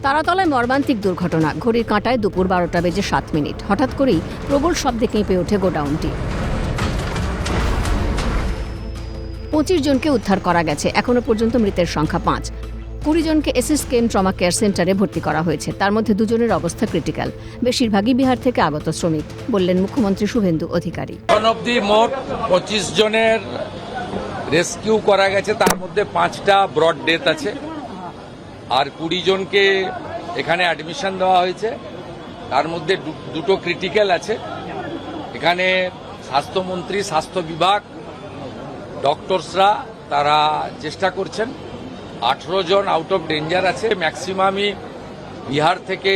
তারাতলায় মর্মান্তিক দুর্ঘটনা। ঘড়ির কাঁটায় দুপুর 12টা বেজে 7 মিনিট। হঠাৎ করেই প্রবল শব্দে কেঁপে ওঠে গোডাউনটি। 25 জনকে উদ্ধার করা গেছে। এখনো পর্যন্ত মৃতের সংখ্যা 5। 20 জনকে এসএসকেএম ট্রমা কেয়ার সেন্টারে ভর্তি করা হয়েছে। তার মধ্যে 2 জনের অবস্থা ক্রিটিক্যাল। বেশিরভাগই বিহার থেকে আগত শ্রমিক, বললেন মুখ্যমন্ত্রী শুভেন্দু অধিকারী। এখন অব্দি মোট 25 জনের রেস্কিউ করা গেছে, তার মধ্যে 5টা ব্রড ডেথ আছে আর 20 জনকে এখানে অ্যাডমিশন দেওয়া হয়েছে। তার মধ্যে 2টো ক্রিটিক্যাল আছে। এখানে স্বাস্থ্যমন্ত্রী, স্বাস্থ্য বিভাগ, ডক্টরসরা তারা চেষ্টা করছেন। 18 জন আউট অফ ডেঞ্জার আছে। ম্যাক্সিমামই বিহার থেকে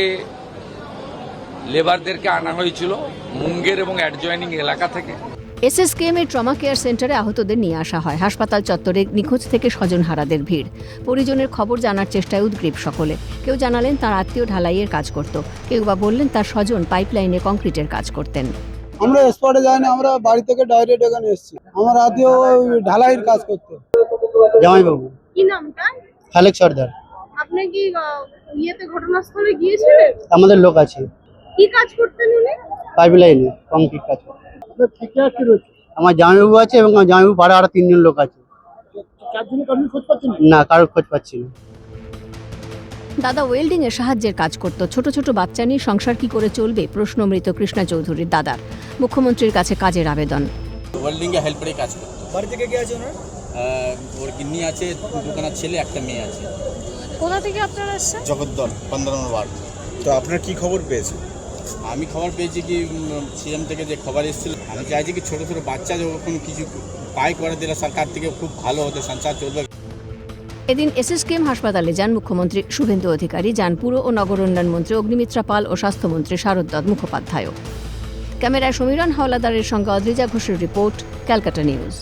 লেবারদেরকে আনা হয়েছিল, মুঙ্গের এবং অ্যাডজয়নিং এলাকা থেকে। এসএসকেএম এর ট্রমা কেয়ার সেন্টারে আহতদের নিয়ে আসা হয়। হাসপাতাল চত্বরে নিখোঁজ থেকে স্বজনহারাদের ভিড়। পরিজনের খবর জানার চেষ্টায় উদ্গ্রীব সকলে। কেউ জানালেন তার আত্মীয় ঢালাইয়ের কাজ করত, কেউ বা বললেন তার স্বজন পাইপলাইনে কংক্রিটের কাজ করতেন। আমরা স্পটে যাই না, আমরা বাড়ি থেকে ডাইরেক্ট এখানে এসেছি। আমার আত্মীয় ঢালাইয়ের কাজ করতো। জামাইবাবু কি নামটা? খালেক সর্দার। আপনি কি ঘটনাস্থলে গিয়েছিলেন? আমাদের লোক আছে, কি কাজ করতেন উনি? পাইপ লাইনে কংক্রিট কাজ করে। আমার জামাইবাবু আছে এবং আমার জামাইবাবু পাড়া আরো 3 জন লোক আছে। না, কারোর খোঁজ পাচ্ছি না। দাদা ওয়েল্ডিং এর সাহায্যের কাজ করত। ছোট ছোট বাচ্চা নিয়ে সংসার কি করে চলবে, প্রশ্ন মৃত কৃষ্ণা চৌধুরীর দাদার। মুখ্যমন্ত্রীর কাছে কাজের আবেদন। ওয়েল্ডিং এ হেল্পারে কাজ করতো। বাড়ি থেকে কে আছে ওনার? ওর গিন্নি আছে, দোকানের ছেলে, একটা মেয়ে আছে। কোথা থেকে আপনারা এসেছেন? জগদ্দল 15 নম্বর ওয়ার্ড। তো আপনার কি খবর পেয়েছেন? আমি খবর পেয়েছি কি সিএম থেকে যে খবর এসেছিল, আমি চাইছি কি ছোট ছোট বাচ্চা যখন কিছু পায় করে দিলে সরকার থেকে খুব ভালো হতো, সংসার চলবে। এদিন এসএসকেএম হাসপাতালে যান মুখ্যমন্ত্রী শুভেন্দু অধিকারী, যান পুর ও নগর উন্নয়ন মন্ত্রী অগ্নিমিত্রা পাল ও স্বাস্থ্যমন্ত্রী শারদ মুখোপাধ্যায়। ক্যামেরায় সমীরণ হাওলাদারের সঙ্গে অদ্রিজা ঘোষের রিপোর্ট, ক্যালকাটা নিউজ।